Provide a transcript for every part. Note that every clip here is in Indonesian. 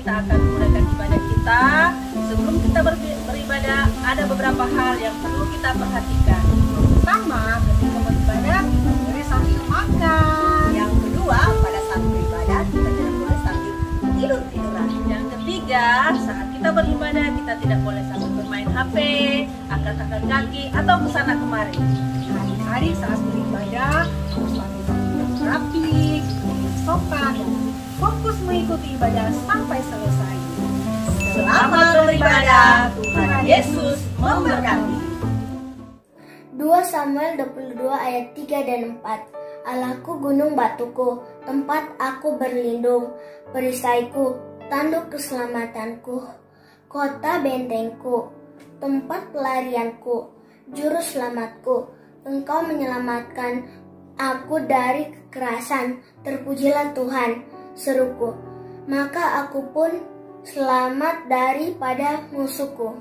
kita akan memulaikan ibadah kita. Sebelum kita beribadah, ada beberapa hal yang perlu kita perhatikan. Pertama, ketika beribadah tidak boleh sambil makan. Yang kedua, pada saat beribadah kita tidak boleh sambil tidur-tiduran. Yang ketiga, saat kita beribadah kita tidak boleh sambil bermain HP, angkat-angkat kaki, atau kesana kemari. Hari-hari saat beribadah harus pakai baju yang rapi, sopan, dan fokus mengikuti ibadah sampai selesai. Selamat beribadah, Tuhan Yesus memberkati. 2 Samuel 22 ayat 3 dan 4. Allahku gunung batuku, tempat aku berlindung, perisaiku, tanduk keselamatanku, kota bentengku, tempat pelarianku, juru selamatku. Engkau menyelamatkan aku dari kekerasan, terpujilah Tuhan, seruku. Maka aku pun selamat daripada musuhku.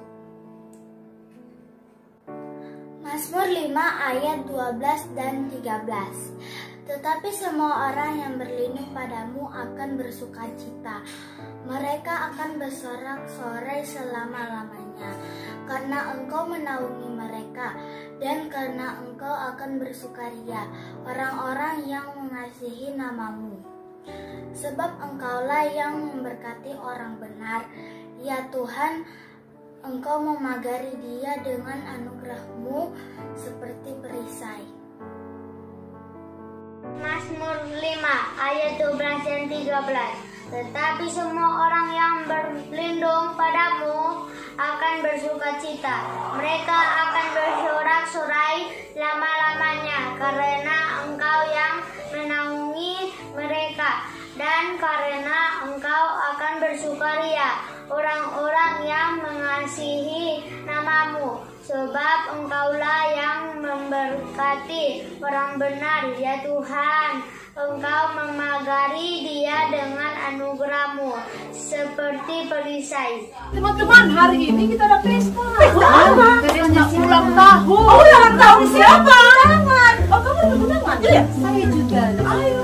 Mazmur 5 ayat 12 dan 13. Tetapi semua orang yang berlindung padamu akan bersukacita. Mereka akan bersorak-sorai selama-lamanya. Karena engkau menaungi mereka, dan karena engkau akan bersukaria orang-orang yang mengasihi namamu. Sebab engkaulah yang memberkati orang benar, ya Tuhan. Engkau memagari dia dengan anugerah-Mu seperti perisai. Mazmur 5 ayat 12 dan 13. Tetapi semua orang yang berlindung padamu akan bersukacita. Mereka akan bersorak-sorai lama-lamanya karena engkau yang menaungi mereka, dan karena engkau akan bersukaria orang-orang yang mengasihi namamu. Sebab engkaulah yang memberkati orang benar, ya Tuhan. Engkau memagari dia dengan anugerah-Mu seperti perisai. Teman-teman, hari ini kita ada pesta. Apa? Katanya ulang tahun. Oh, ulang tahun siapa? Oh, kamu dapat undangan? Iya, saya juga. Ayo,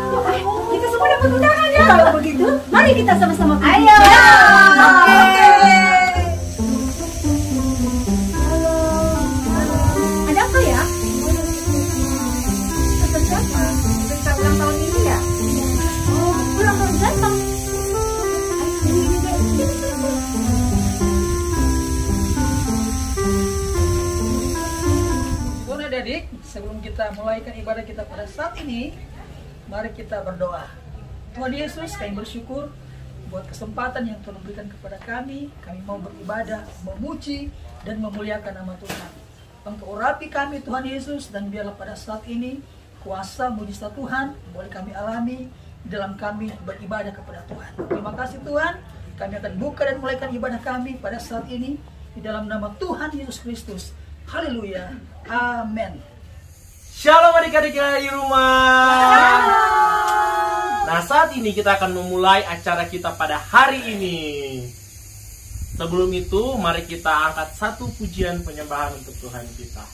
kita semua dapat undangan ya. Kalau begitu, mari kita sama-sama pergi. Ayo. Oke. Ada apa ya? Pesta siapa? Pesta ulang tahun ini ya? Oh, ulang tahun siapa? Bunda Dedik, sebelum kita mulaikan ibadah kita pada saat ini, mari kita berdoa. Tuhan Yesus, kami bersyukur buat kesempatan yang Tuhan berikan kepada kami. Kami mau beribadah, memuji, dan memuliakan nama Tuhan. Engkau urapi kami Tuhan Yesus, dan biarlah pada saat ini kuasa mujizat Tuhan boleh kami alami dalam kami beribadah kepada Tuhan. Terima kasih Tuhan. Kami akan buka dan mulaikan ibadah kami pada saat ini di dalam nama Tuhan Yesus Kristus. Haleluya. Amin. Shalom adik-adik di rumah. Nah, saat ini kita akan memulai acara kita pada hari ini. Sebelum itu, mari kita angkat satu pujian penyembahan untuk Tuhan kita.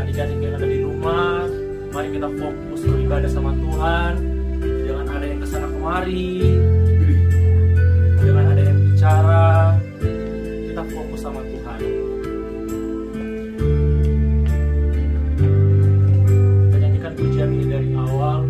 Adik-adik yang ada di rumah, mari kita fokus beribadah sama Tuhan. Jangan ada yang kesana kemari, jangan ada yang bicara. Kita fokus sama Tuhan. Kita nyanyikan pujian ini dari awal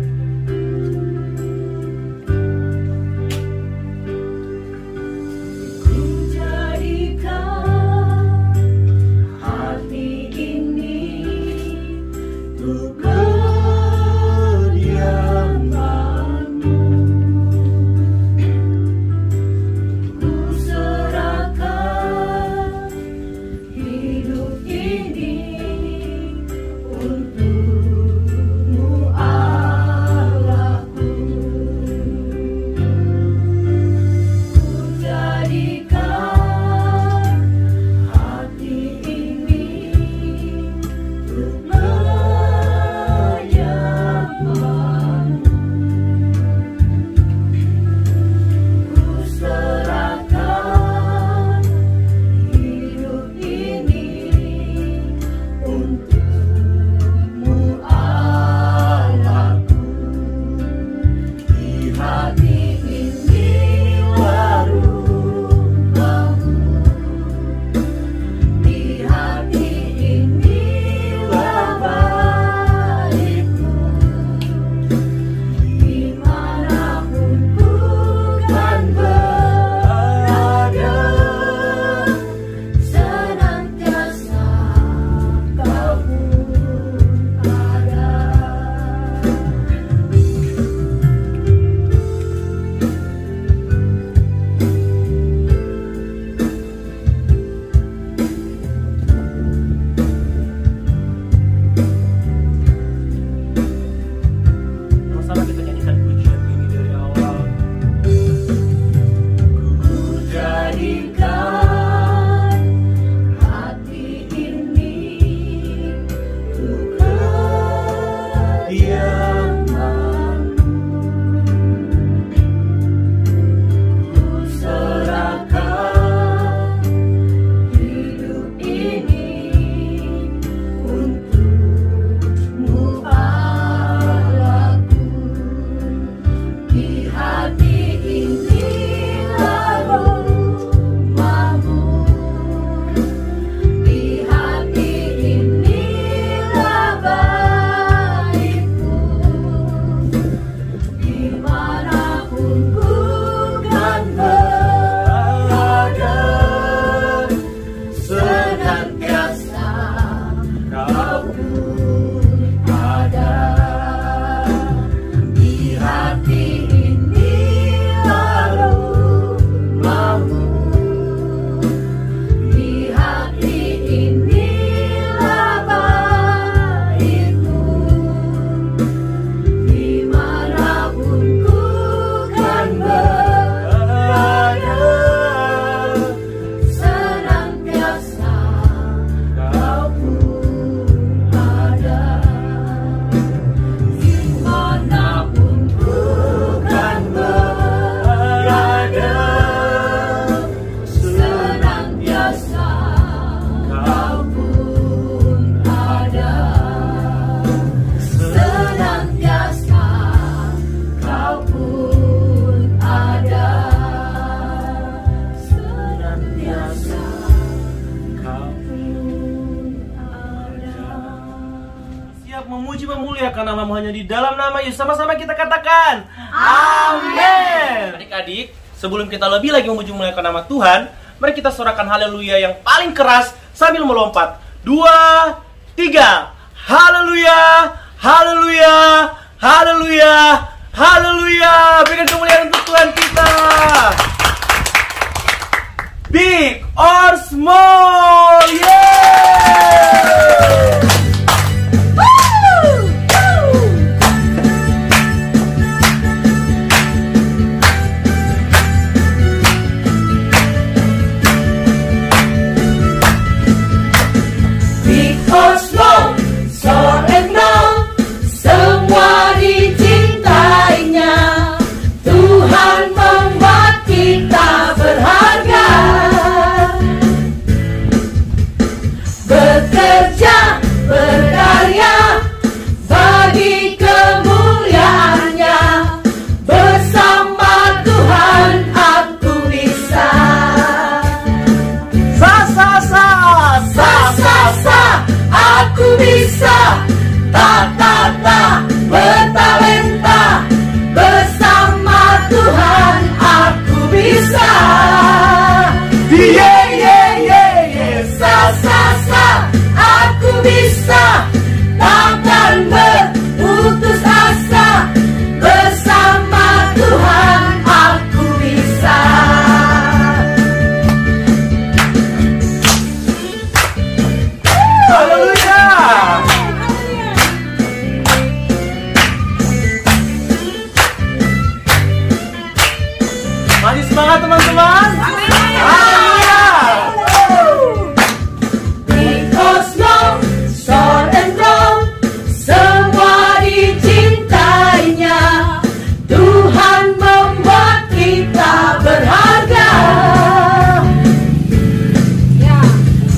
untuk memuji memuliakan nama-Mu hanya di dalam nama Yesus. Sama-sama kita katakan amin. Adik-adik, sebelum kita lebih lagi memuji memuliakan nama Tuhan, mari kita sorakan haleluya yang paling keras sambil melompat. 2, 3. Haleluya, haleluya, haleluya, haleluya. Berikan kemuliaan untuk Tuhan kita. Big or small, yeah. Big or small, short and long, semua dicintainya. Tuhan membuat kita berharga. Bekerja, berkarya, bagi kemuliaannya. Bersama Tuhan aku bisa. Aku bisa. Bertalenta. Bersama Tuhan aku bisa. Yeah, yeah, yeah, yeah. Aku bisa. Takkan berputus asa. Bersama Tuhan aku bisa. Haleluya. Masih semangat teman-teman? Haleluya. Big or small, short and long, semua dicintainya. Tuhan membuat kita berharga.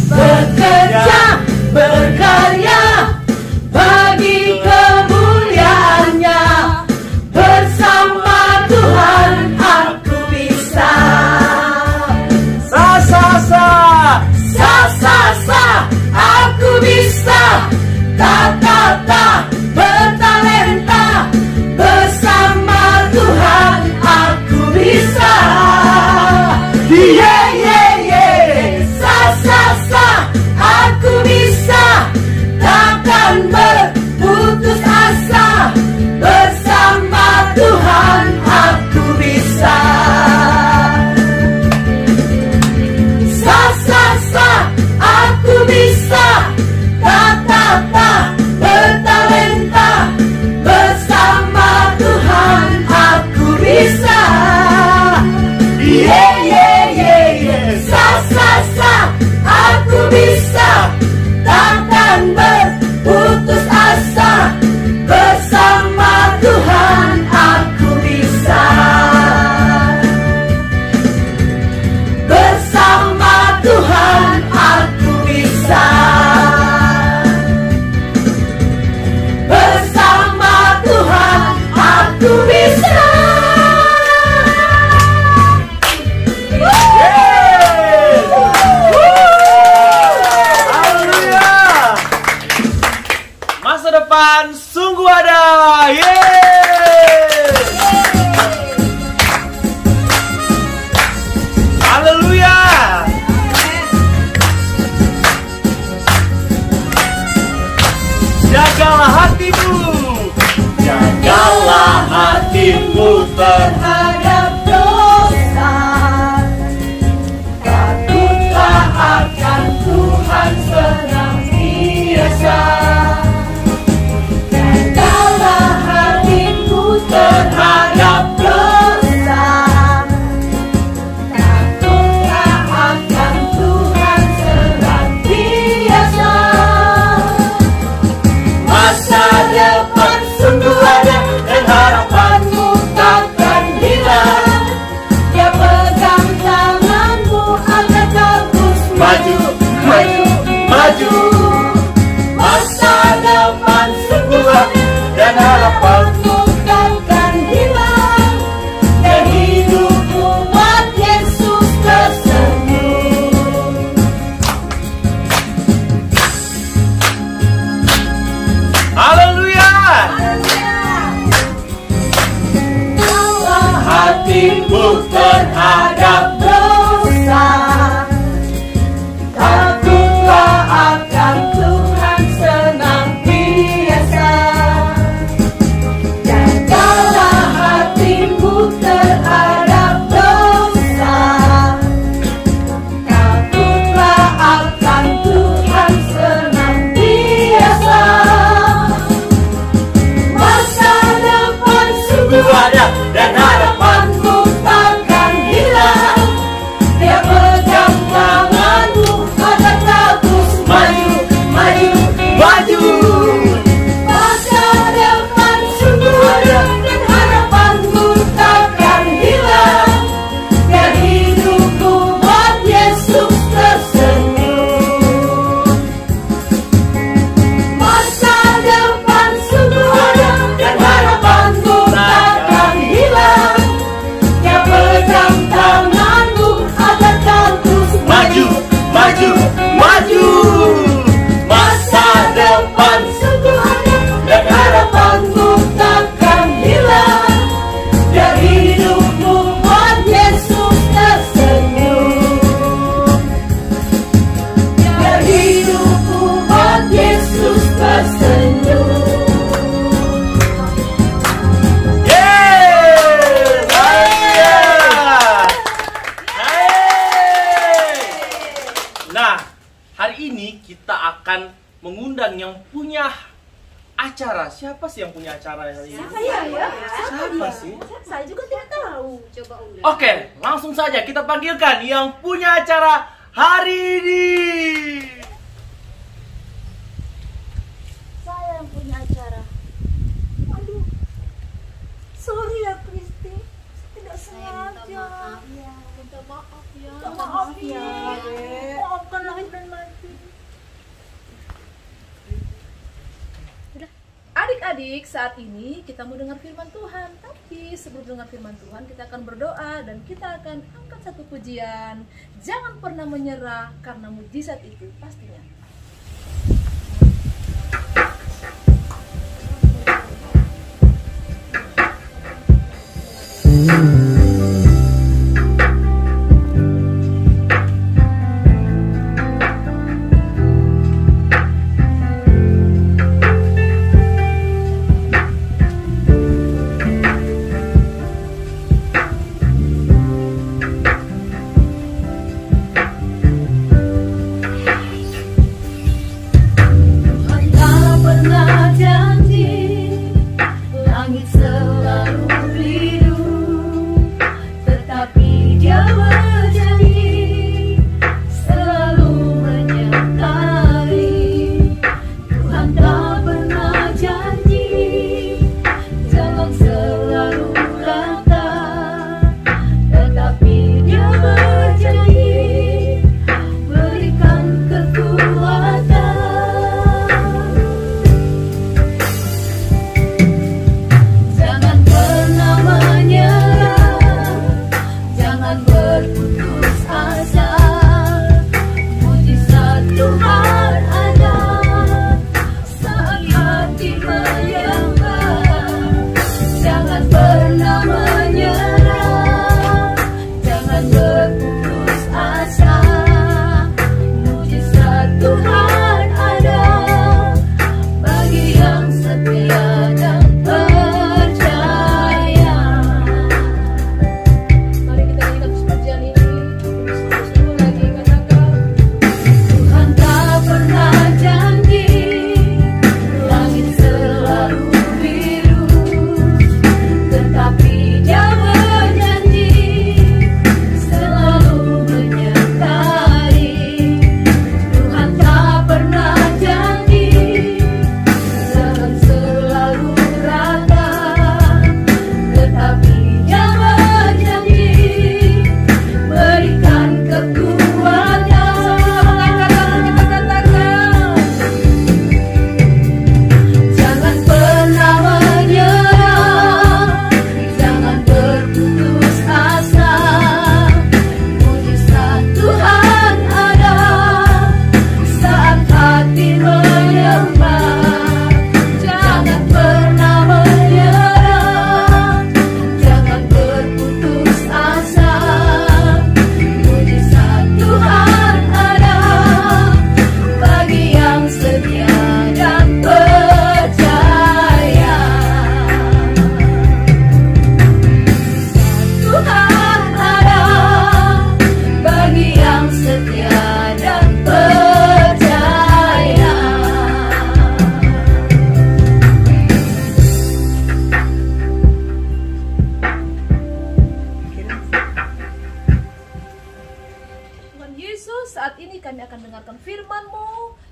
Bekerja, berkarya, bagi kemuliaannya. Bersama Tuhan aku bisa. Aku bisa. Bertalenta. Bersama Tuhan aku bisa. Yeah, yeah, yeah. Aku bisa. Takkan berputus asa. Bersama Tuhan aku bisa. Aku bisa. Bertalenta. Bersama Tuhan aku bisa. Yeah, yeah, yeah, yeah. Aku bisa. Takkan berputus asa. Bersama Tuhan aku bisa. Bersama Tuhan aku bisa. Bersama Tuhan aku bisa. Haleluya. Masa depan sungguh ada. Yeay. Haleluya. Jagalah hatimu. Jagalah hatimu Terhadap dosa, takutlah akan Tuhan senantiasa. Jagalah hatimu terhadap dosa, takutlah akan Tuhan senantiasa. Masa depan sungguh ada dan harapanmu takkan hilang. Dia pegang tanganmu agar terus maju. Masa depan sungguh ada dan harapanmu takkan hilang. Dan hidup umat Yesus tersenyum. Haleluya. hari ini kita akan mengundang yang punya acara. Siapa sih yang punya acara hari ini? Siapa sih? Saya juga tidak tahu. Coba undang. Oke, langsung saja kita panggilkan yang punya acara hari ini. Saya yang punya acara. Aduh. Sorry ya Kristi. Tidak sengaja. Minta maaf ya. Maaf ya. Maafkan lahir dan batin. Adik-adik, saat ini kita mau dengar firman Tuhan. Tapi sebelum dengar firman Tuhan, kita akan berdoa dan kita akan angkat satu pujian. Jangan pernah menyerah karena mujizat itu pastinya.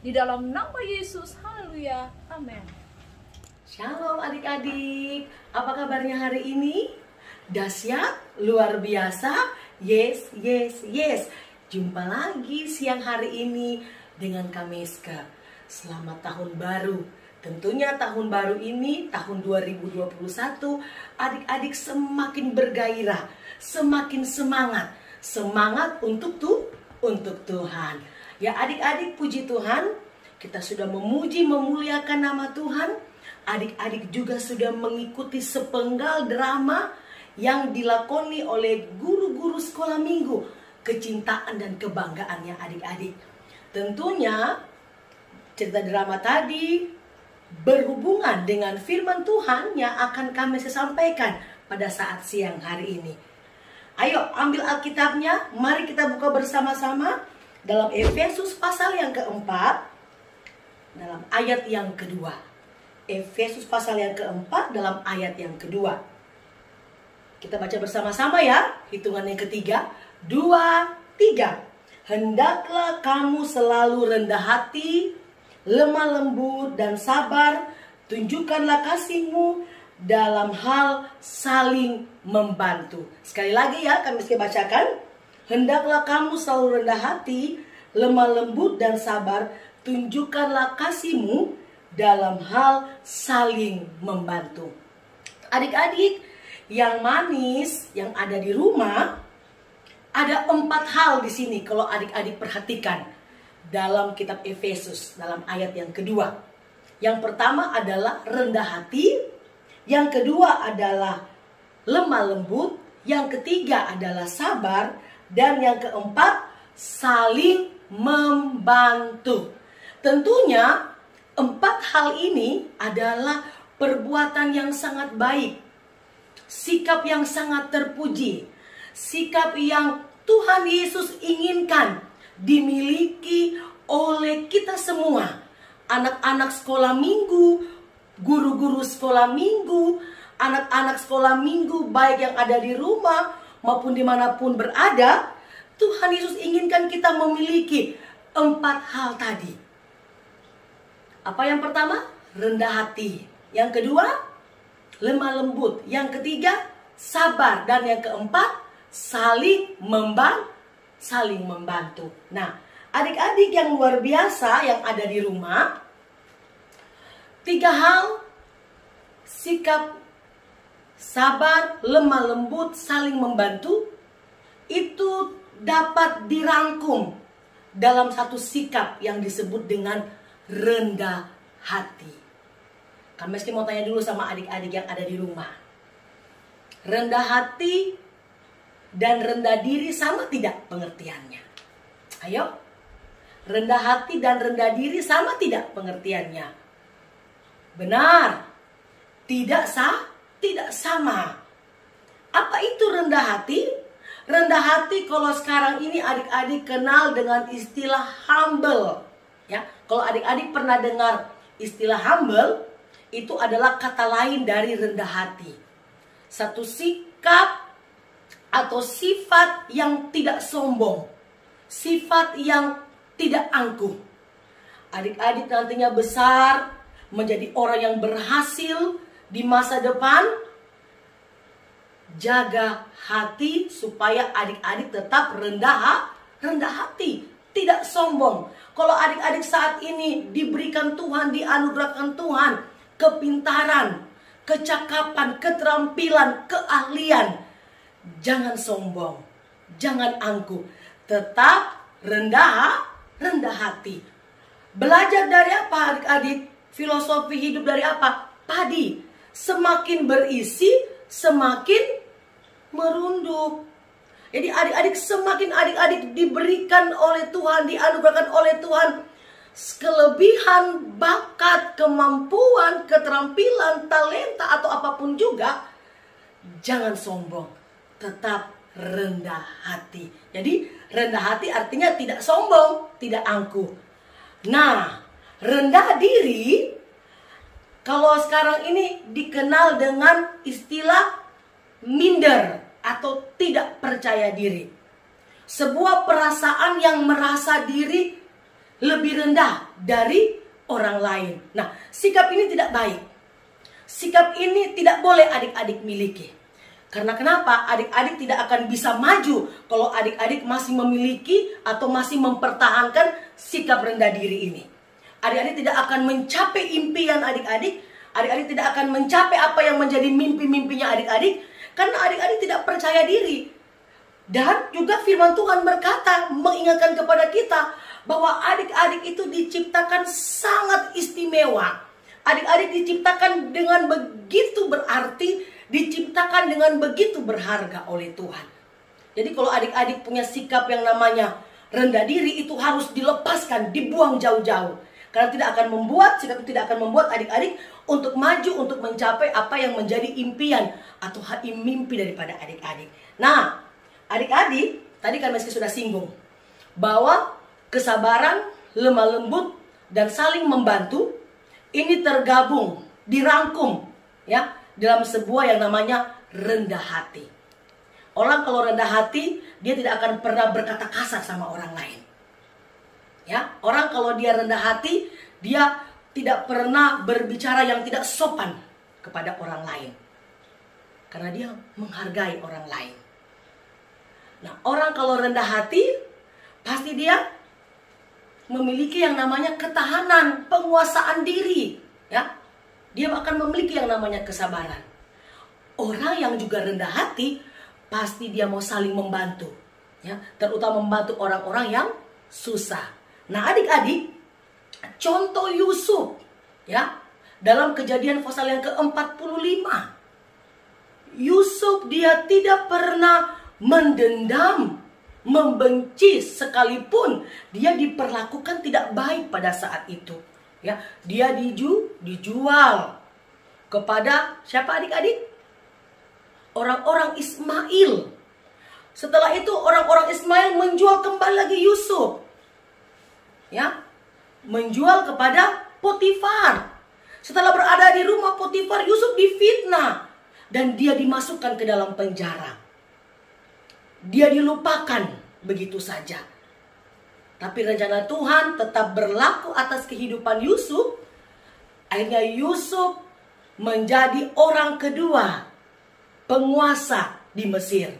Di dalam nama Yesus, haleluya, amin. Shalom adik-adik, apa kabarnya hari ini? Dahsyat, luar biasa, yes, yes, yes. Jumpa lagi siang hari ini dengan Kameska. Selamat tahun baru. Tentunya tahun baru ini, tahun 2021, adik-adik semakin bergairah, semakin semangat. Semangat untuk Tuhan. Ya adik-adik, puji Tuhan, kita sudah memuji, memuliakan nama Tuhan. Adik-adik juga sudah mengikuti sepenggal drama yang dilakoni oleh guru-guru sekolah minggu. Kecintaan dan kebanggaannya adik-adik. Tentunya cerita drama tadi berhubungan dengan firman Tuhan yang akan kami sampaikan pada saat siang hari ini. Ayo ambil Alkitabnya, mari kita buka bersama-sama. dalam Efesus pasal yang keempat, dalam ayat yang kedua. Efesus pasal yang keempat dalam ayat yang kedua. Kita baca bersama-sama ya. Hitungan yang ketiga. 2, 3. Hendaklah kamu selalu rendah hati, lemah lembut dan sabar. Tunjukkanlah kasihmu dalam hal saling membantu. Sekali lagi ya, kami sekali bacakan. Hendaklah kamu selalu rendah hati, lemah lembut dan sabar. Tunjukkanlah kasihmu dalam hal saling membantu. Adik-adik yang manis yang ada di rumah, ada 4 hal di sini kalau adik-adik perhatikan dalam kitab Efesus dalam ayat yang kedua. Yang pertama adalah rendah hati, yang kedua adalah lemah lembut, yang ketiga adalah sabar, dan yang keempat saling membantu. Tentunya 4 hal ini adalah perbuatan yang sangat baik, sikap yang sangat terpuji, sikap yang Tuhan Yesus inginkan dimiliki oleh kita semua. Anak-anak sekolah minggu, guru-guru sekolah minggu, anak-anak sekolah minggu baik yang ada di rumah maupun dimanapun berada. Tuhan Yesus inginkan kita memiliki 4 hal tadi. Apa yang pertama? Rendah hati. Yang kedua, lemah lembut. Yang ketiga, sabar. Dan yang keempat, saling membantu. Nah, adik-adik yang luar biasa yang ada di rumah, 3 hal: sikap sabar, lemah lembut, saling membantu, itu dapat dirangkum dalam satu sikap yang disebut dengan rendah hati. Kami mesti mau tanya dulu sama adik-adik yang ada di rumah. Rendah hati dan rendah diri sama tidak pengertiannya? Ayo. Rendah hati dan rendah diri sama tidak pengertiannya? Benar. Tidak sama. Apa itu rendah hati? Rendah hati kalau sekarang ini adik-adik kenal dengan istilah humble. Ya, kalau adik-adik pernah dengar istilah humble, itu adalah kata lain dari rendah hati. Satu sikap atau sifat yang tidak sombong, sifat yang tidak angkuh. Adik-adik nantinya besar menjadi orang yang berhasil di masa depan. Jaga hati supaya adik-adik tetap rendah hati, tidak sombong. Kalau adik-adik saat ini diberikan Tuhan, dianugerahkan Tuhan kepintaran, kecakapan, keterampilan, keahlian, jangan sombong, jangan angkuh, tetap rendah hati. Belajar dari apa adik-adik? Filosofi hidup dari apa? Padi. Semakin berisi, semakin merunduk. Jadi adik-adik, semakin adik-adik diberikan oleh Tuhan, dianugerahkan oleh Tuhan kelebihan, bakat, kemampuan, keterampilan, talenta atau apapun juga, jangan sombong, tetap rendah hati. Jadi rendah hati artinya tidak sombong, tidak angkuh. Nah, rendah diri kalau sekarang ini dikenal dengan istilah minder atau tidak percaya diri. Sebuah perasaan yang merasa diri lebih rendah dari orang lain. Nah, sikap ini tidak baik. Sikap ini tidak boleh adik-adik miliki. Karena kenapa? Adik-adik tidak akan bisa maju kalau adik-adik masih memiliki atau masih mempertahankan sikap rendah diri ini. Adik-adik tidak akan mencapai impian adik-adik. Adik-adik tidak akan mencapai apa yang menjadi mimpi-mimpinya adik-adik. Karena adik-adik tidak percaya diri. Dan juga firman Tuhan berkata, mengingatkan kepada kita bahwa adik-adik itu diciptakan sangat istimewa. Adik-adik diciptakan dengan begitu berarti, diciptakan dengan begitu berharga oleh Tuhan. Jadi kalau adik-adik punya sikap yang namanya rendah diri, itu harus dilepaskan, dibuang jauh-jauh. Karena tidak akan membuat, sikap itu tidak akan membuat adik-adik untuk maju, untuk mencapai apa yang menjadi impian atau mimpi daripada adik-adik. Nah, adik-adik, tadi kan Meski sudah singgung bahwa kesabaran, lemah lembut, dan saling membantu. Ini tergabung, dirangkum ya dalam sebuah yang namanya rendah hati. Orang kalau rendah hati, dia tidak akan pernah berkata kasar sama orang lain. Ya, orang kalau dia rendah hati, dia tidak pernah berbicara yang tidak sopan kepada orang lain. Karena dia menghargai orang lain. Nah, orang kalau rendah hati, pasti dia memiliki yang namanya ketahanan, penguasaan diri. Ya, dia akan memiliki yang namanya kesabaran. Orang yang juga rendah hati, pasti dia mau saling membantu. Ya, terutama membantu orang-orang yang susah. Nah, adik-adik, contoh Yusuf, ya, dalam Kejadian pasal yang ke-45. Yusuf dia tidak pernah mendendam, membenci, sekalipun dia diperlakukan tidak baik pada saat itu. Ya, dia dijual kepada siapa adik-adik? Orang-orang Ismail. Setelah itu orang-orang Ismail menjual kembali lagi Yusuf. Ya, menjual kepada Potifar. Setelah berada di rumah Potifar, Yusuf difitnah dan dia dimasukkan ke dalam penjara. Dia dilupakan begitu saja. Tapi rencana Tuhan tetap berlaku atas kehidupan Yusuf. Akhirnya Yusuf menjadi orang kedua penguasa di Mesir.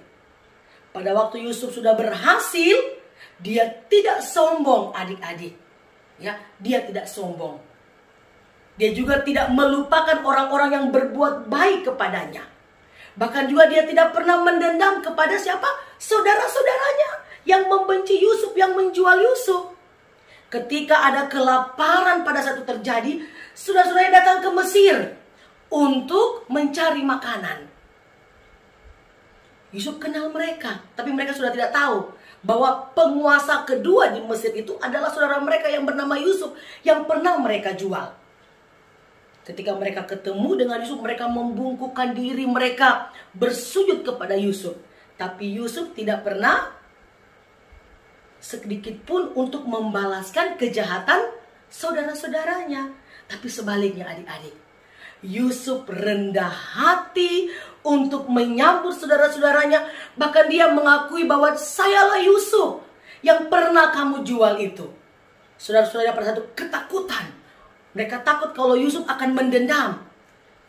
Pada waktu Yusuf sudah berhasil, dia tidak sombong adik-adik. Ya, dia tidak sombong. Dia juga tidak melupakan orang-orang yang berbuat baik kepadanya. Bahkan juga dia tidak pernah mendendam kepada siapa? Saudara-saudaranya yang membenci Yusuf, yang menjual Yusuf. Ketika ada kelaparan pada saat itu terjadi, saudara-saudaranya datang ke Mesir untuk mencari makanan. Yusuf kenal mereka, tapi mereka sudah tidak tahu bahwa penguasa kedua di Mesir itu adalah saudara mereka yang bernama Yusuf, yang pernah mereka jual. Ketika mereka ketemu dengan Yusuf, mereka membungkukkan diri, mereka bersujud kepada Yusuf. Tapi Yusuf tidak pernah sedikit pun untuk membalaskan kejahatan saudara-saudaranya. Tapi sebaliknya adik-adik, Yusuf rendah hati untuk menyambut saudara-saudaranya. Bahkan dia mengakui bahwa sayalah Yusuf yang pernah kamu jual itu. Saudara-saudaranya pada satu ketakutan. Mereka takut kalau Yusuf akan mendendam.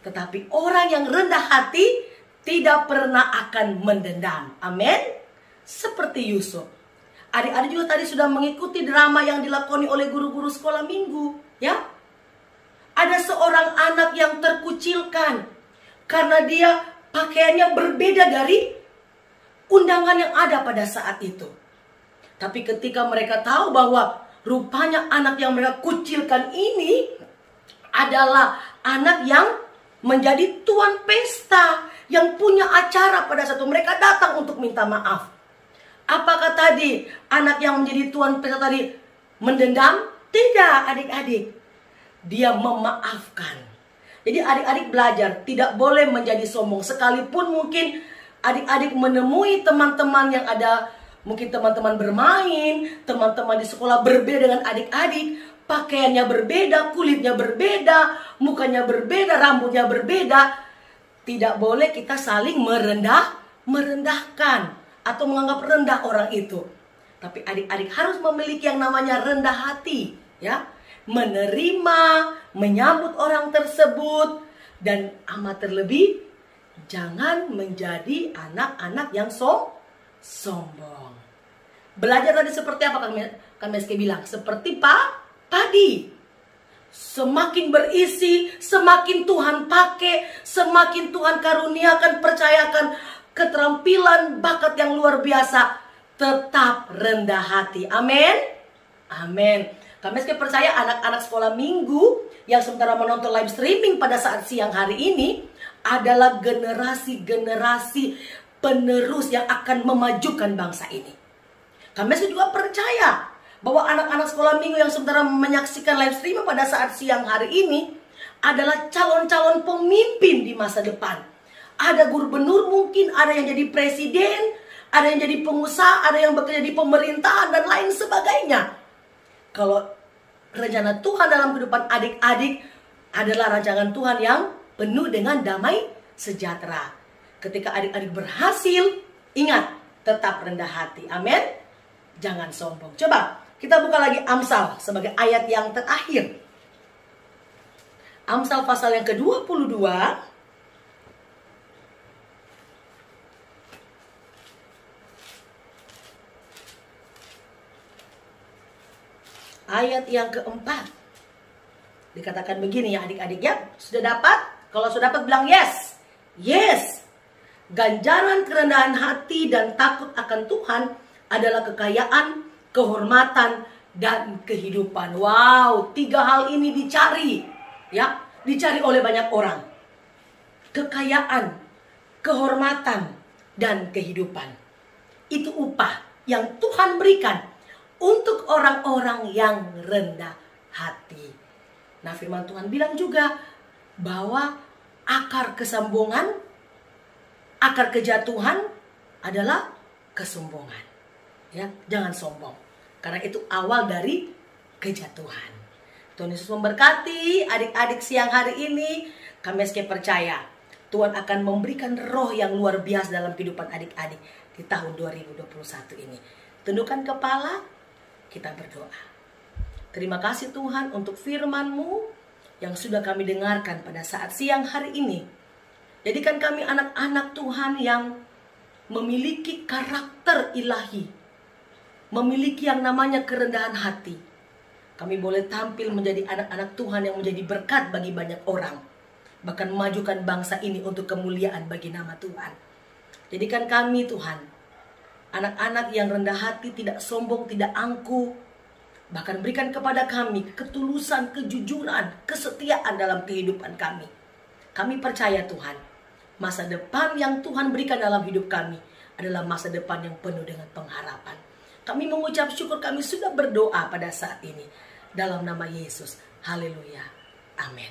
Tetapi orang yang rendah hati tidak pernah akan mendendam. Amin. Seperti Yusuf. Adik-adik juga tadi sudah mengikuti drama yang dilakoni oleh guru-guru sekolah minggu. Ya, ada seorang anak yang terkucilkan karena dia pakaiannya berbeda dari undangan yang ada pada saat itu. Tapi ketika mereka tahu bahwa rupanya anak yang mereka kucilkan ini adalah anak yang menjadi tuan pesta, yang punya acara pada saat itu, mereka datang untuk minta maaf. Apakah tadi anak yang menjadi tuan pesta tadi mendendam? Tidak adik-adik. Dia memaafkan. Jadi adik-adik belajar tidak boleh menjadi sombong. Sekalipun mungkin adik-adik menemui teman-teman yang ada, mungkin teman-teman bermain, teman-teman di sekolah berbeda dengan adik-adik, pakaiannya berbeda, kulitnya berbeda, mukanya berbeda, rambutnya berbeda. Tidak boleh kita saling merendahkan atau menganggap rendah orang itu. Tapi adik-adik harus memiliki yang namanya rendah hati, ya. Menerima, menyambut orang tersebut, dan amat terlebih jangan menjadi anak-anak yang sombong. Belajar tadi seperti apa kan Meski bilang? Seperti padi. Semakin berisi, semakin Tuhan pakai, semakin Tuhan karuniakan, percayakan keterampilan, bakat yang luar biasa, tetap rendah hati. Amin. Amin. Kami percaya anak-anak sekolah minggu yang sementara menonton live streaming pada saat siang hari ini adalah generasi-generasi penerus yang akan memajukan bangsa ini. Kami juga percaya bahwa anak-anak sekolah minggu yang sementara menyaksikan live streaming pada saat siang hari ini adalah calon-calon pemimpin di masa depan. Ada gubernur mungkin, ada yang jadi presiden, ada yang jadi pengusaha, ada yang bekerja di pemerintahan dan lain sebagainya. kalau rencana Tuhan dalam kehidupan adik-adik adalah rancangan Tuhan yang penuh dengan damai sejahtera. Ketika adik-adik berhasil, ingat, tetap rendah hati. Amin. Jangan sombong. Coba kita buka lagi Amsal sebagai ayat yang terakhir. Amsal pasal yang ke-22. Ayat yang keempat. Dikatakan begini ya adik-adik ya. Sudah dapat? Kalau sudah dapat bilang yes. Yes. Ganjaran kerendahan hati dan takut akan Tuhan adalah kekayaan, kehormatan, dan kehidupan. Wow, 3 hal ini dicari. Ya, dicari oleh banyak orang. Kekayaan, kehormatan, dan kehidupan. Itu upah yang Tuhan berikan untuk orang-orang yang rendah hati. Nah, firman Tuhan bilang juga bahwa akar kesombongan, akar kejatuhan adalah kesombongan. Ya, jangan sombong. Karena itu awal dari kejatuhan. Tuhan Yesus memberkati adik-adik siang hari ini. Kami SK percaya Tuhan akan memberikan roh yang luar biasa dalam kehidupan adik-adik di tahun 2021 ini. Tundukkan kepala, kita berdoa. Terima kasih Tuhan untuk firman-Mu yang sudah kami dengarkan pada saat siang hari ini. Jadikan kami anak-anak Tuhan yang memiliki karakter ilahi, memiliki yang namanya kerendahan hati. Kami boleh tampil menjadi anak-anak Tuhan yang menjadi berkat bagi banyak orang, bahkan memajukan bangsa ini untuk kemuliaan bagi nama Tuhan. Jadikan kami Tuhan anak-anak yang rendah hati, tidak sombong, tidak angkuh. Bahkan berikan kepada kami ketulusan, kejujuran, kesetiaan dalam kehidupan kami. Kami percaya Tuhan, masa depan yang Tuhan berikan dalam hidup kami adalah masa depan yang penuh dengan pengharapan. Kami mengucap syukur, kami sudah berdoa pada saat ini. Dalam nama Yesus. Haleluya. Amin.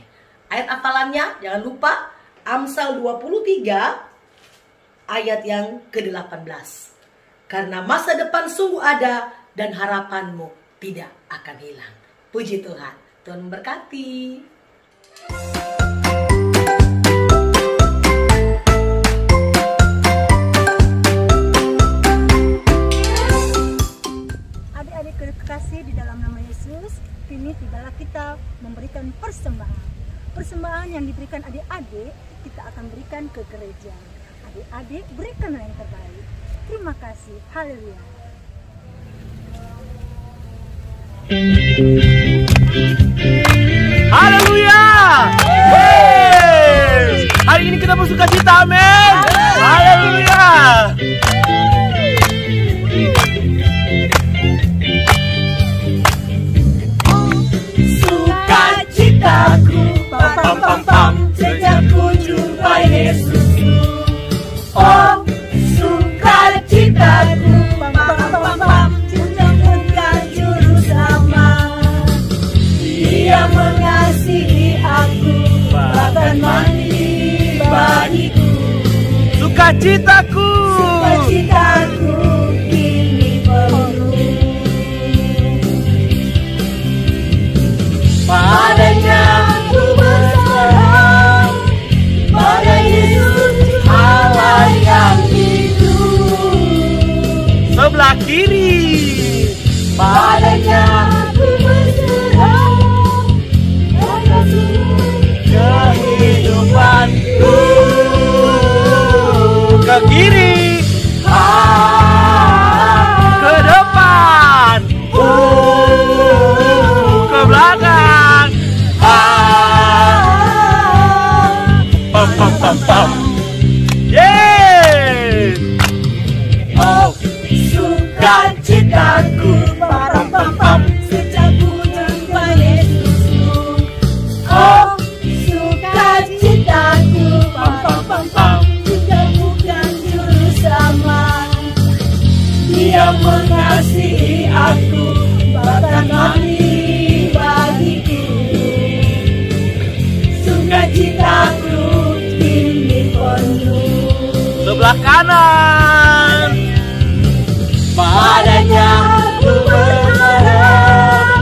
Ayat hafalannya jangan lupa Amsal 23 ayat yang ke-18. Karena masa depan sungguh ada dan harapanmu tidak akan hilang. Puji Tuhan. Tuhan memberkati. Adik-adik kekasih di dalam nama Yesus, kini tibalah kita memberikan persembahan. Persembahan yang diberikan adik-adik, kita akan berikan ke gereja. Adik-adik, berikanlah yang terbaik. Terima kasih. Haleluya. Haleluya. Yes. Hari ini kita bersuka cita, amin. Haleluya. Sukacitaku, pam pam pam, sejak ku jumpa Yesus. Oh, sukacitaku, pam pam pam pam, menemukan juru selamat. Dia mengasihi aku, bahkan mati bagiku. Sukacitaku, sukacitaku kini penuh. Padanya ku berserah, pada Yesus Allah yang hidup. Sebelah kiri, padanya ku berserah, pada kehidupanku. Ke kiri, ke depan, ke belakang, pam pam pam pam. Yeay. Oh, sukacitaku, pam pam pam, sejak ku jumpa Yesus. Oh, sukacitaku, pam pam pam pam, sudah bukan juru selamat. Dia mengasihi aku, bahkan mati bagiku. Sukacitaku kini penuh. Sebelah kanan, padanya ku berharap,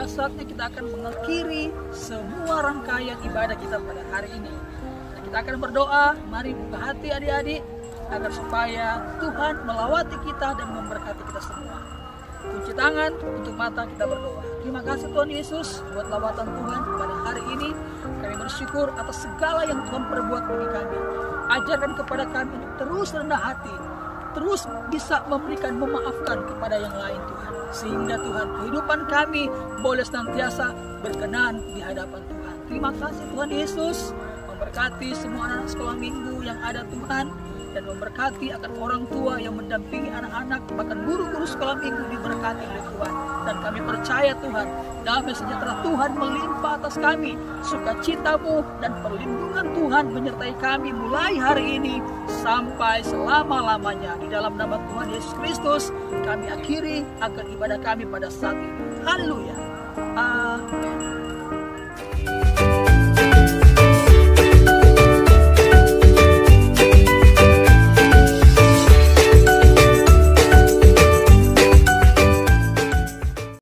sudah saatnya kita akan mengakhiri semua rangkaian ibadah kita pada hari ini. Dan kita akan berdoa, mari buka hati adik-adik, agar supaya Tuhan melawati kita dan memberkati kita semua. Kunci tangan, tutup mata, kita berdoa. Terima kasih Tuhan Yesus buat lawatan Tuhan pada hari ini. Kami bersyukur atas segala yang Tuhan perbuat bagi kami. Ajarkan kepada kami untuk terus rendah hati, terus bisa memberikan, memaafkan kepada yang lain Tuhan. Sehingga Tuhan, kehidupan kami boleh senantiasa berkenan di hadapan Tuhan. Terima kasih Tuhan Yesus, memberkati semua anak sekolah minggu yang ada Tuhan, dan memberkati akan orang tua yang mendampingi anak-anak, bahkan guru-guru sekolah minggu diberkati oleh Tuhan. Dan kami percaya Tuhan, damai sejahtera Tuhan melimpah atas kami, sukacita-Mu dan perlindungan Tuhan menyertai kami mulai hari ini sampai selama-lamanya. Di dalam nama Tuhan Yesus Kristus kami akhiri akan ibadah kami pada saat ini. Haleluya. Amin.